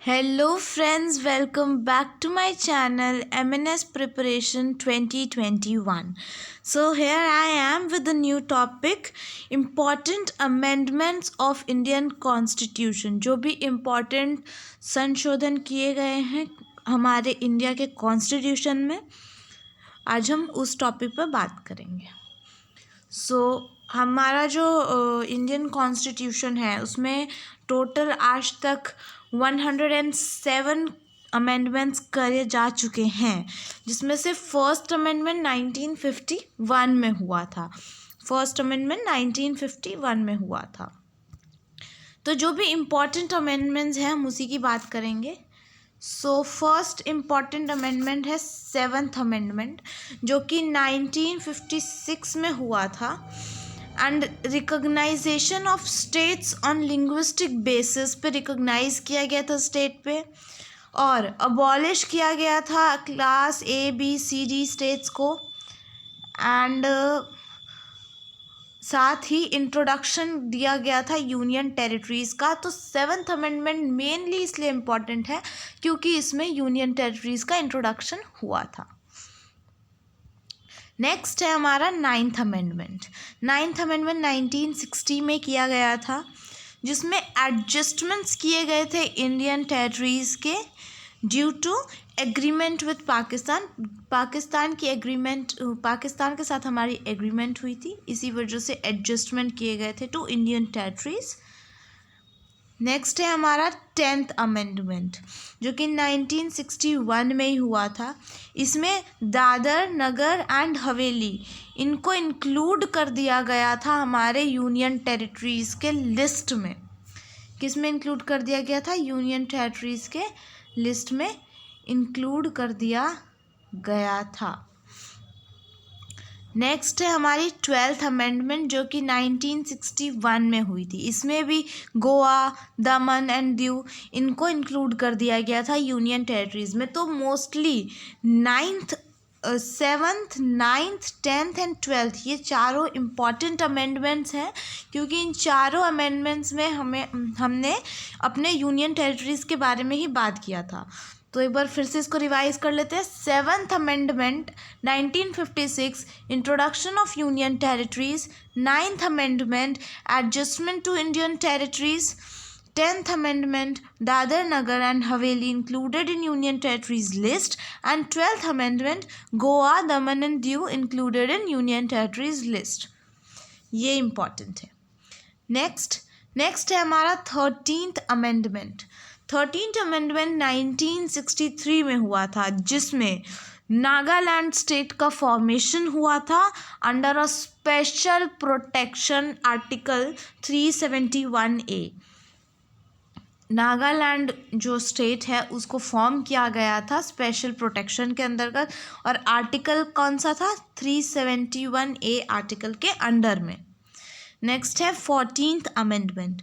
Hello friends, welcome back to my channel MNS Preparation 2021. So here I am with a new topic, important amendments of Indian Constitution. जो भी important संशोधन किए गए हैं हमारे India के कॉन्स्टिट्यूशन में, आज हम उस टॉपिक पर बात करेंगे. हमारा जो इंडियन कॉन्स्टिट्यूशन है उसमें टोटल आज तक 107 अमेंडमेंट्स करे जा चुके हैं, जिसमें से फर्स्ट अमेंडमेंट 1951 में हुआ था. तो जो भी इम्पोर्टेंट अमेंडमेंट्स हैं हम उसी की बात करेंगे. फर्स्ट इम्पॉर्टेंट अमेंडमेंट है 7th अमेंडमेंट, जो कि 1956 में हुआ था. And recognisation of states on linguistic basis पे रिकॉग्नाइज किया गया था स्टेट पे, और अबॉलिश किया गया था क्लास ABCD स्टेट्स को. एंड साथ ही इंट्रोडक्शन दिया गया था यूनियन टेरिटरीज़ का. तो 7th अमेंडमेंट मेनली इसलिए इम्पॉर्टेंट है क्योंकि इसमें यूनियन टेरिटरीज़ का इंट्रोडक्शन हुआ था. नेक्स्ट है हमारा 9th अमेंडमेंट. 9th अमेंडमेंट 1960 में किया गया था, जिसमें एडजस्टमेंट्स किए गए थे इंडियन टेरिटरीज़ के due to agreement with Pakistan के साथ हमारी एग्रीमेंट हुई थी, इसी वजह से एडजस्टमेंट किए गए थे टू इंडियन टेरिटरीज़. नेक्स्ट है हमारा 10th अमेंडमेंट, जो कि 1961 में ही हुआ था. इसमें दादर नगर एंड हवेली इनको इंक्लूड कर दिया गया था हमारे यूनियन टेरिटरीज़ के लिस्ट में. किस में इंक्लूड कर दिया गया था? यूनियन टेरिटरीज़ के लिस्ट में इंक्लूड कर दिया गया था. नेक्स्ट है हमारी 12th अमेंडमेंट, जो कि 1961 में हुई थी. इसमें भी गोवा, दमन एंड दीव इनको इंक्लूड कर दिया गया था यूनियन टेरिटरीज़ में. तो mostly 7th, 9th, 10th and 12th ये चारों इम्पॉर्टेंट अमेंडमेंट्स हैं, क्योंकि इन चारों अमेंडमेंट्स में हमने अपने यूनियन टेरिटरीज़ के बारे में ही बात किया था. तो एक बार फिर से इसको रिवाइज कर लेते हैं. 7th amendment 1956, introduction of union territories. 9th amendment, adjustment to Indian territories. 10th amendment, Dadar Nagar and Haveli included in union territories list. And 12th amendment, Goa, Daman and Diu included in union territories list. ये इम्पॉर्टेंट है. Next है हमारा 13th amendment. 13th amendment 1963 में हुआ था, जिसमें Nagaland state का formation हुआ था under a special protection article 371A. Nagaland जो स्टेट है उसको फॉर्म किया गया था स्पेशल प्रोटेक्शन के अंतर्गत, और आर्टिकल कौन सा था? 371A आर्टिकल के अंडर में. नेक्स्ट है 14th अमेंडमेंट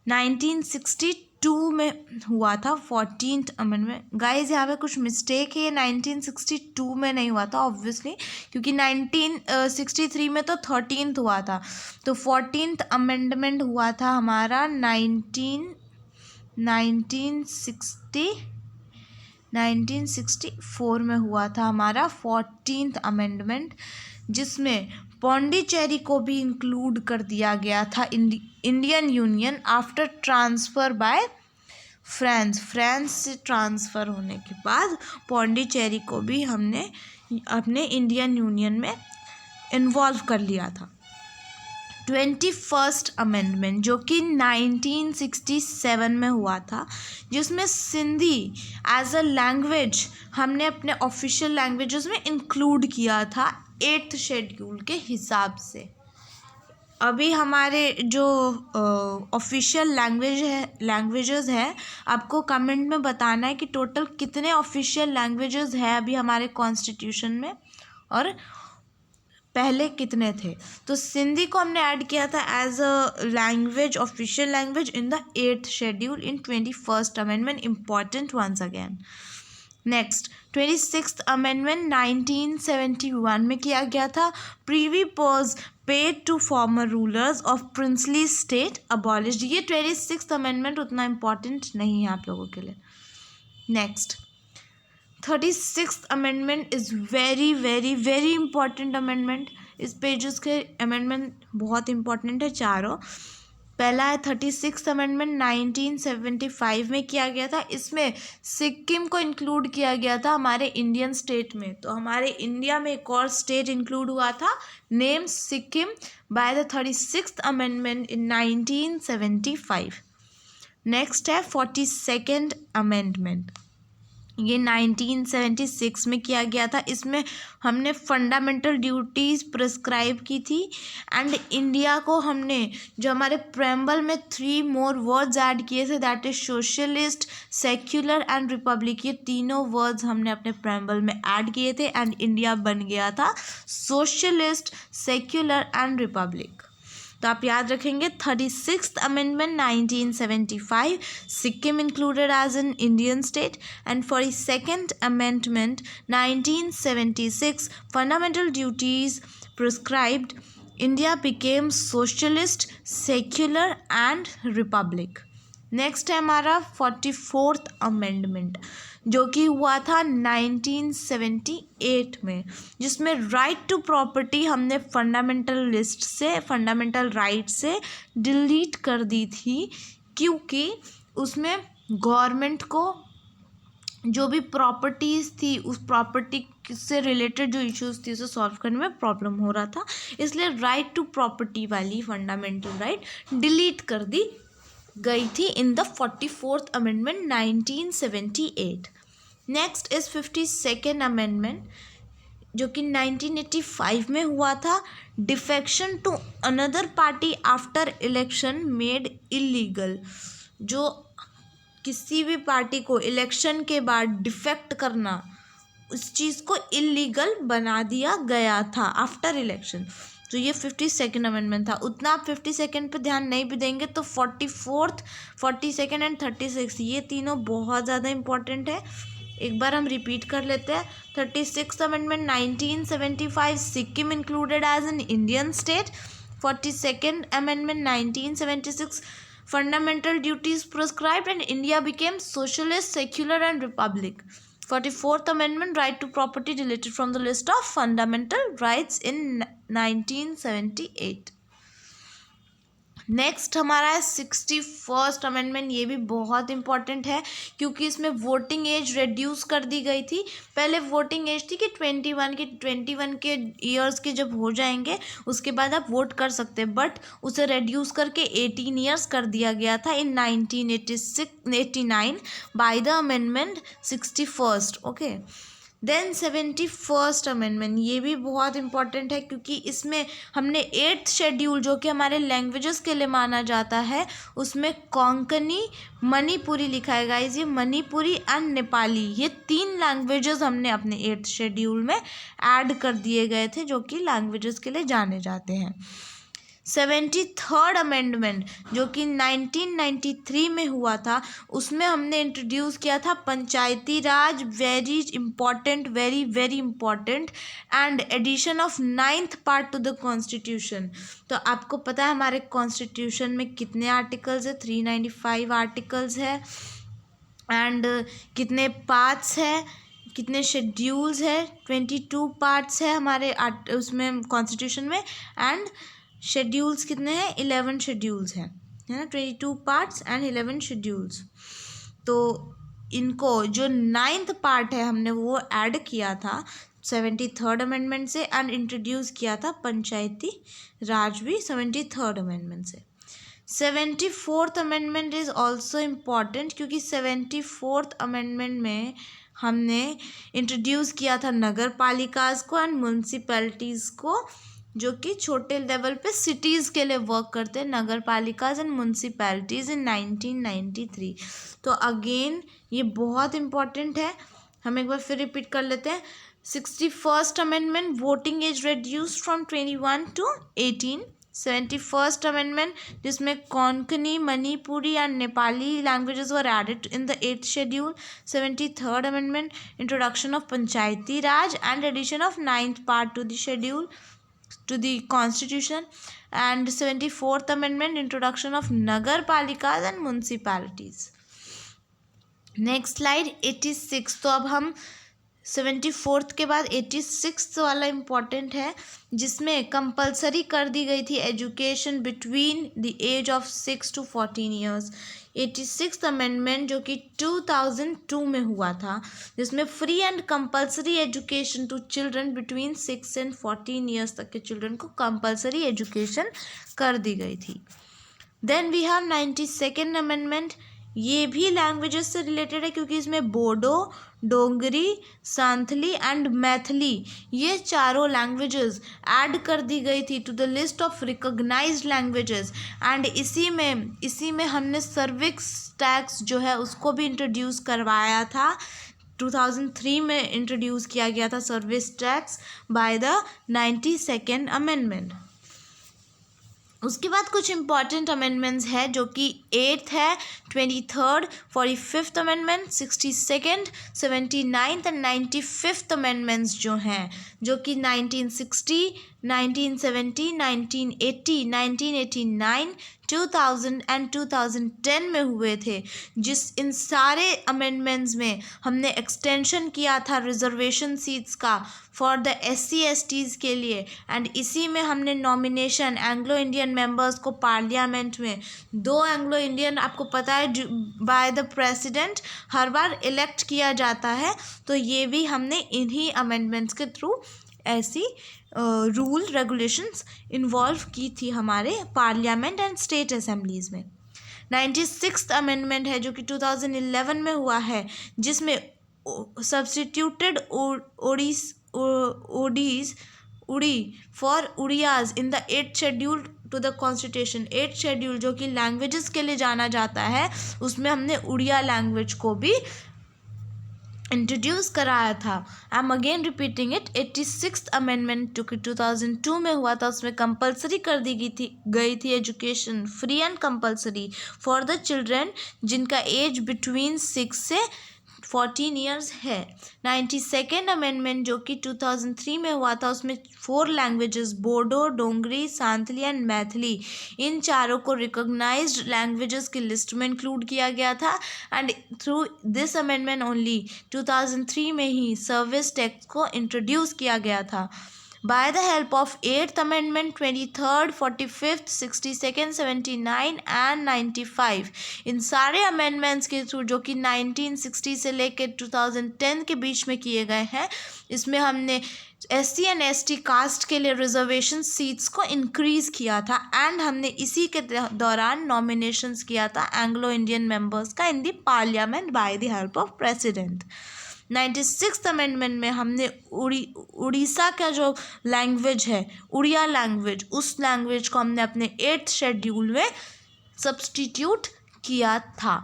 1962 में हुआ था. 14th अमेंडमेंट, गाइज यहाँ पे कुछ मिस्टेक है, 1962 में नहीं हुआ था ऑब्वियसली, क्योंकि 1963 में तो 13th हुआ था. तो 14th अमेंडमेंट हुआ था हमारा 1964 में हुआ था हमारा 14th अमेंडमेंट, जिसमें पौंडीचेरी को भी इंक्लूड कर दिया गया था Indian union after transfer bye France से ट्रांसफ़र होने के बाद पौंडीचेरी को भी हमने अपने इंडियन यूनियन में इन्वॉल्व कर लिया था. 21st अमेंडमेंट, जो कि 1967 में हुआ था, जिसमें सिंधी एज अ लैंग्वेज हमने अपने ऑफिशियल लैंग्वेजेस में इंक्लूड किया था 8th शेड्यूल के हिसाब से. अभी हमारे जो ऑफिशियल लैंग्वेजेस है, आपको कमेंट में बताना है कि टोटल कितने ऑफिशियल लैंग्वेजेस है अभी हमारे कॉन्स्टिट्यूशन में, और पहले कितने थे. तो सिंधी को हमने ऐड किया था as a language, official language in the 8th schedule in 21st amendment. Important ones again. Next 26th amendment 1971 में किया गया था. Privy purse paid to former rulers of princely state abolished. ये 26th अमेंडमेंट उतना important नहीं है आप लोगों के लिए. Next 36th amendment is very very very important amendment. इस पेजेस के अमेंडमेंट बहुत इंपॉर्टेंट है चारों। पहला है 36th अमेंडमेंट 1975 में किया गया था। इसमें सिक्किम को इंक्लूड किया गया था हमारे इंडियन स्टेट में। तो हमारे इंडिया में एक और स्टेट इंक्लूड हुआ था name Sikkim by the 36th amendment in 1975। Next है 42nd अमेंडमेंट। ये 1976 में किया गया था। इसमें हमने फंडामेंटल ड्यूटीज़ प्रिस्क्राइब की थी एंड इंडिया को हमने जो हमारे प्रेम्बल में 3 मोर वर्ड्स ऐड किए थे, that is socialist, secular and Republic. ये तीनों वर्ड्स हमने अपने प्रेम्बल में ऐड किए थे एंड इंडिया बन गया था सोशलिस्ट, सेक्युलर एंड रिपब्लिक। तो आप याद रखेंगे 36th amendment 1975 Sikkim included as an Indian state and 42nd amendment 1976 fundamental duties prescribed India became socialist, secular and republic. Next है हमारा 44th अमेंडमेंट जो कि हुआ था 1978 में, जिसमें राइट टू प्रॉपर्टी हमने फंडामेंटल लिस्ट से, फंडामेंटल राइट से डिलीट कर दी थी क्योंकि उसमें गवर्नमेंट को जो भी प्रॉपर्टीज़ थी उस प्रॉपर्टी से रिलेटेड जो इश्यूज थी उसे सॉल्व करने में प्रॉब्लम हो रहा था, इसलिए राइट टू प्रॉपर्टी वाली फंडामेंटल राइट डिलीट कर दी गई थी in the 44th amendment 1978। Next is 52nd amendment जो कि 1985 में हुआ था। Defection to another party after election made illegal. जो किसी भी पार्टी को इलेक्शन के बाद डिफेक्ट करना, उस चीज़ को इलीगल बना दिया गया था आफ्टर इलेक्शन। तो ये 52nd अमेंडमेंट था। उतना आप 52nd पे ध्यान नहीं भी देंगे तो 44th, 42nd एंड 36 ये तीनों बहुत ज़्यादा इंपॉर्टेंट है। एक बार हम रिपीट कर लेते हैं। 36th amendment 1975 Sikkim included as an Indian state. 42nd amendment 1976 fundamental duties prescribed and India became socialist, secular and republic. 44th Amendment, right to property deleted from the list of fundamental rights in 1978. Next हमारा है 61st amendment. ये भी बहुत important है क्योंकि इसमें voting as reduce कर दी गई थी। पहले वोटिंग एज थी कि 21 के ईयर्स के जब हो जाएंगे उसके बाद आप वोट कर सकते हैं, बट उसे रिड्यूस करके 18 ईयर्स कर दिया गया था in 1989 by the amendment 61st। Okay, then 71st amendment. ये भी बहुत इंपॉर्टेंट है क्योंकि इसमें हमने 8th शेड्यूल जो कि हमारे लैंग्वेजेस के लिए माना जाता है उसमें कोंकणी, मणिपुरी लिखा है गाइस। ये मणिपुरी एंड नेपाली ये 3 लैंग्वेजेस हमने अपने 8th शेड्यूल में ऐड कर दिए गए थे जो कि लैंग्वेजेस के लिए जाने जाते हैं। 73rd अमेंडमेंट जो कि 1993 में हुआ था, उसमें हमने इंट्रोड्यूस किया था Panchayati Raj. Very important, very very important, and addition of 9th part to the constitution. तो आपको पता है हमारे कॉन्स्टिट्यूशन में कितने आर्टिकल्स है? 395 आर्टिकल्स है एंड कितने पार्ट्स है, कितने शेड्यूल्स है? 22 पार्ट्स है हमारे उसमें कॉन्स्टिट्यूशन में, एंड शेड्यूल्स कितने हैं? 11 शेड्यूल्स हैं, है ना। 22 पार्ट्स एंड 11 शेड्यूल्स। तो इनको जो 9th पार्ट है हमने वो ऐड किया था 73rd अमेंडमेंट से एंड इंट्रोड्यूस किया था पंचायती राज भी 73rd अमेंडमेंट से। 74th amendment is also important क्योंकि 74th अमेंडमेंट में हमने इंट्रोड्यूस किया था नगर पालिकाज़ को एंड म्यूनसिपैलिटीज़ को, जो कि छोटे लेवल पे सिटीज़ के लिए वर्क करते हैं, नगर पालिकाज एंड म्यूनसिपैलिटीज़ इन 1993। तो अगेन ये बहुत इंपॉर्टेंट है, हम एक बार फिर रिपीट कर लेते हैं। 61st amendment voting age reduced from 21 to 18। 71st amendment जिसमें Konkani, Manipuri and Nepali languages were added in the 8th schedule. 73rd amendment introduction of Panchayati Raj and addition of 9th part to the schedule to the constitution, and 74th amendment introduction of nagar palikas and municipalities. Next slide 86। तो अब हम 74th के बाद 86th वाला important है, जिसमें compulsory कर दी गई थी education between the age of 6 to 14 years. 86th amendment जो कि 2002 में हुआ था, जिसमें free and compulsory education to children between 6 and 14 years तक के चिल्ड्रन को कंपलसरी एजुकेशन कर दी गई थी। Then we have 92nd amendment. ये भी लैंग्वेजेस से रिलेटेड है, क्योंकि इसमें बोडो, डोंगरी, सांथली एंड मैथिली ये चारों लैंग्वेजेस ऐड कर दी गई थी to the list of recognised languages. And इसी में हमने सर्विक्स टैक्स जो है उसको भी इंट्रोड्यूस करवाया था। 2003 में इंट्रोड्यूस किया गया था service tax by the 92nd amendment. उसके बाद कुछ इंपॉर्टेंट अमेंडमेंट्स है, जो कि 8th है, 23rd, 45th amendment, 62nd, 79th and 95th amendments जो हैं, जो कि 1960, 1970, 1980, 1989, 2000 एंड 2010 में हुए थे। इन सारे अमेंडमेंट्स में हमने एक्सटेंशन किया था रिजर्वेशन सीट्स का फॉर द SC/STs के लिए। एंड इसी में हमने नॉमिनेशन एंग्लो इंडियन मेंबर्स को पार्लियामेंट में 2 एंग्लो इंडियन, आपको पता है, by the president her bar elect किया जाता है। तो ये भी हमने इन्हीं अमेंडमेंट्स के थ्रू ऐसी रूल रेगुलेशंस इन्वॉल्व की थी हमारे पार्लियामेंट एंड स्टेट असेंबलीज़ में। 96th अमेंडमेंट है, जो कि 2011 में हुआ है, जिसमें सब्स्टिट्यूटेड उड़ी फॉर उड़ियाज in the 8th schedule to the constitution. 8th schedule जो कि लैंग्वेजेस के लिए जाना जाता है, उसमें हमने उड़िया लैंग्वेज को भी इंट्रोड्यूस कराया था। I am again repeating it. 86th amendment जो कि 2002 में हुआ था, उसमें कंपलसरी कर दी गई थी education free and compulsory for the children जिनका एज बिटवीन 6 से 14 ईयर्स है। 92nd अमेंडमेंट जो कि 2003 में हुआ था, उसमें 4 लैंग्वेजेस बोडो, डोंगरी, सांथली एंड मैथिली, इन चारों को रिकॉग्नाइज्ड लैंग्वेजेस की लिस्ट में इंक्लूड किया गया था। And through this amendment only 2003 में ही सर्विस टैक्स को इंट्रोड्यूस किया गया था। By the help of 8th Amendment, 23rd, 45th, 62nd, 79 and 95, इन सारे अमेंडमेंट्स के थ्रू जो कि 1960 से लेकर 2010 के बीच में किए गए हैं, इसमें हमने SC and ST कास्ट के लिए रिजर्वेशन सीट्स को इंक्रीज़ किया था। एंड हमने इसी के दौरान नॉमिनेशंस किया था एंग्लो इंडियन मेंबर्स का in the parliament bye the help of president. 96th amendment में हमने उड़ीसा का जो लैंग्वेज है, उड़िया लैंग्वेज, उस लैंग्वेज को हमने अपने 8th शेड्यूल में सब्स्टिट्यूट किया था।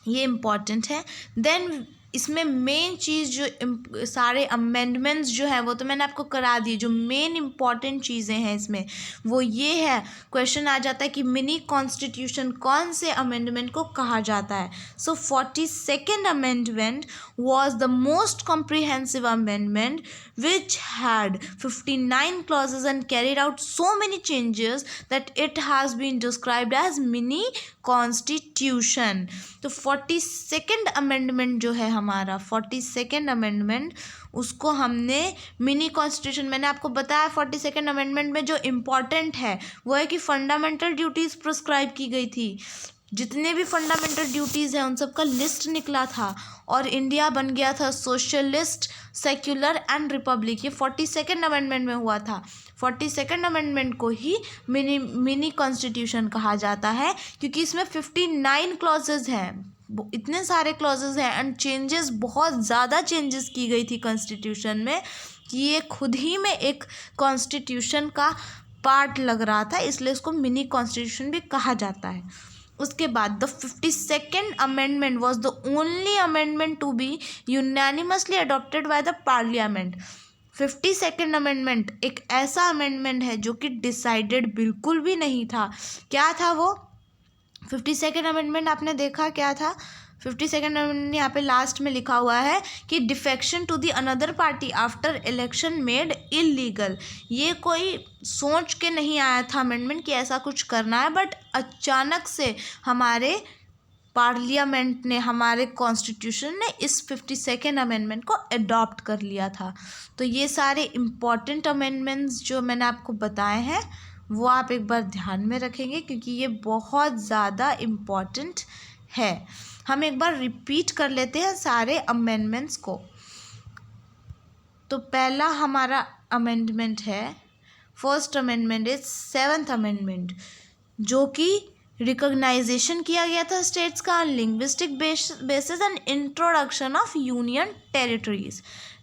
ये इम्पॉर्टेंट है। देन इसमें मेन चीज़ जो सारे अमेंडमेंट्स जो है वो तो मैंने आपको करा दी। जो मेन इम्पॉर्टेंट चीज़ें हैं इसमें वो ये है, क्वेश्चन आ जाता है कि मिनी कॉन्स्टिट्यूशन कौन से अमेंडमेंट को कहा जाता है। सो 42nd amendment was the most comprehensive amendment which had 59 clauses and carried out so many changes that it has been described as mini constitution। तो 42nd अमेंडमेंट जो है हमारा 42nd अमेंडमेंट, उसको हमने मिनी कॉन्स्टिट्यूशन, मैंने आपको बताया 42nd अमेंडमेंट में जो इम्पॉर्टेंट है वो है कि फंडामेंटल ड्यूटीज़ प्रिस्क्राइब की गई थी। जितने भी फंडामेंटल ड्यूटीज़ हैं उन सब का लिस्ट निकला था और इंडिया बन गया था सोशलिस्ट, सेक्युलर एंड रिपब्लिक। ये 42nd अमेंडमेंट में हुआ था। 42nd अमेंडमेंट को ही मिनी कॉन्स्टिट्यूशन कहा जाता है, क्योंकि इसमें 59 क्लॉजेज हैं, इतने सारे क्लॉजेज हैं एंड चेंजेस, बहुत ज़्यादा चेंजेस की गई थी कॉन्स्टिट्यूशन में कि ये खुद ही में एक कॉन्स्टिट्यूशन का पार्ट लग रहा था, इसलिए इसको मिनी कॉन्स्टिट्यूशन भी कहा जाता है। उसके बाद the 52nd amendment was the only amendment to be unanimously adopted by the parliament. 52nd amendment एक ऐसा अमेंडमेंट है जो कि डिसाइडेड बिल्कुल भी नहीं था। क्या था वो 52nd अमेंडमेंट? आपने देखा क्या था 52nd अमेंडमेंट? यहाँ पे लास्ट में लिखा हुआ है कि defection to the another party after election made illegal. ये कोई सोच के नहीं आया था अमेंडमेंट कि ऐसा कुछ करना है, बट अचानक से हमारे पार्लियामेंट ने, हमारे कॉन्स्टिट्यूशन ने इस 52nd अमेंडमेंट को अडॉप्ट कर लिया था। तो ये सारे इम्पॉर्टेंट अमेंडमेंट्स जो मैंने आपको बताए हैं वो आप एक बार ध्यान में रखेंगे, क्योंकि ये बहुत ज़्यादा इम्पॉर्टेंट है। हम एक बार रिपीट कर लेते हैं सारे अमेंडमेंट्स को। तो पहला हमारा अमेंडमेंट है, first amendment is 7th amendment, जो कि रिकॉग्नाइजेशन किया गया था स्टेट्स का linguistic basis and introduction of union territories.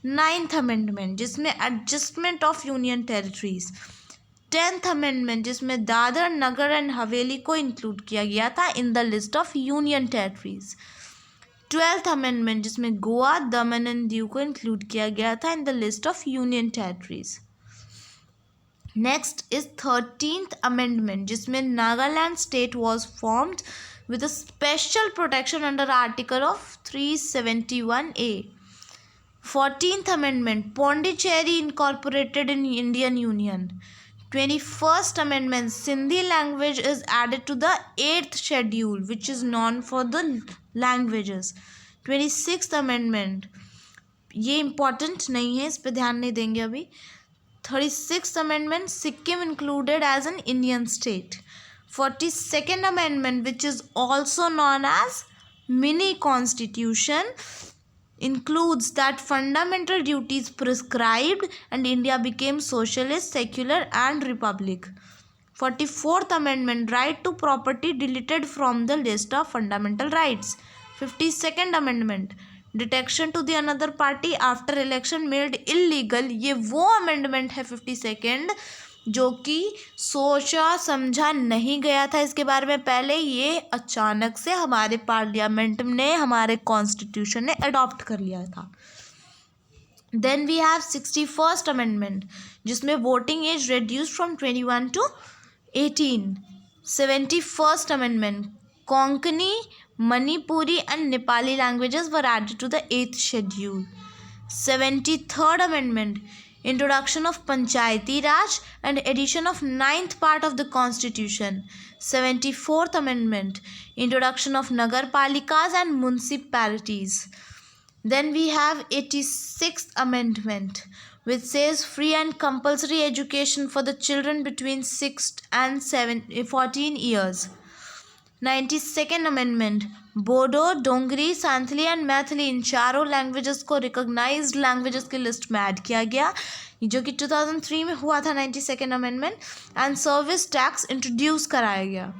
9th amendment जिसमें adjustment of union territories. 10th amendment जिसमें दादर नगर एंड हवेली को इंक्लूड किया गया था in the list of union territories. 12th amendment जिसमें गोवा, दमन एंड दीव को इंक्लूड किया गया था in the list of union territories. Next is 13th amendment जिसमें Nagaland state was formed with a special protection under article of 371A। 14th amendment Pondicherry incorporated in Indian union. 21st amendment Sindhi language is added to the 8th schedule which is known for the languages. 26th amendment, ये important नहीं है, इस पर ध्यान नहीं देंगे अभी। 36th amendment Sikkim included as an Indian state. 42nd amendment which is also known as mini constitution includes that fundamental duties prescribed and India became socialist, secular and republic. 44th amendment, right to property deleted from the list of fundamental rights. 52nd amendment, detection to the another party after election made illegal। ये वो amendment है 52nd जो कि सोचा समझा नहीं गया था इसके बारे में पहले, ये अचानक से हमारे पार्लियामेंट ने, हमारे कॉन्स्टिट्यूशन ने अडॉप्ट कर लिया था। Then we have 61st amendment जिसमें voting age reduced from 21 to 18। 71st amendment Konkani, Manipuri and Nepali languages were added to the 8th schedule. 73rd amendment introduction of Panchayati Raj and addition of 9th part of the Constitution. 74th Amendment, introduction of Nagar Palikas and municipalities. Then we have 86th Amendment which says free and compulsory education for the children between 6 and 14 years. 92nd amendment Bodo, Dogri, Santhali and Maithili इन चारों languages को recognised languages की list में add किया गया, जो कि 2003 में हुआ था 92nd amendment. And service tax introduce कराया गया।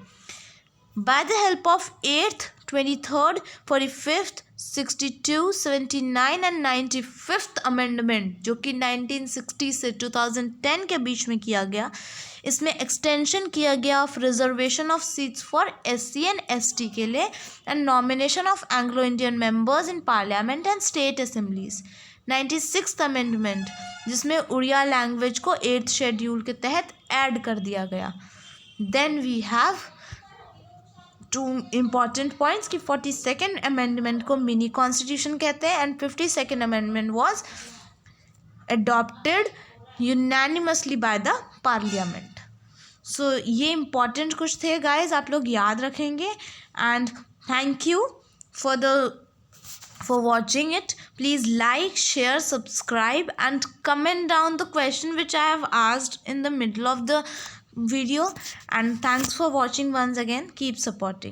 By the help of 8th, 23rd, 45th, 62, 79 and 95th amendment जो कि 1960 से 2010 के बीच में किया गया, इसमें एक्सटेंशन किया गया of reservation of seats for SC and ST के लिए and nomination of Anglo Indian members in parliament and state assemblies. 96th amendment जिसमें उड़िया लैंग्वेज को 8th शेड्यूल के तहत ऐड कर दिया गया। Then we have 2 important points कि 42nd अमेंडमेंट को मिनी कॉन्स्टिट्यूशन कहते हैं and 52nd amendment was adopted unanimously by the parliament. So ये इम्पॉर्टेंट कुछ थे गाइज, आप लोग याद रखेंगे। And thank you for watching it. Please like, share, subscribe and comment down the question which I have asked in the middle of the video. And thanks for watching once again. Keep supporting.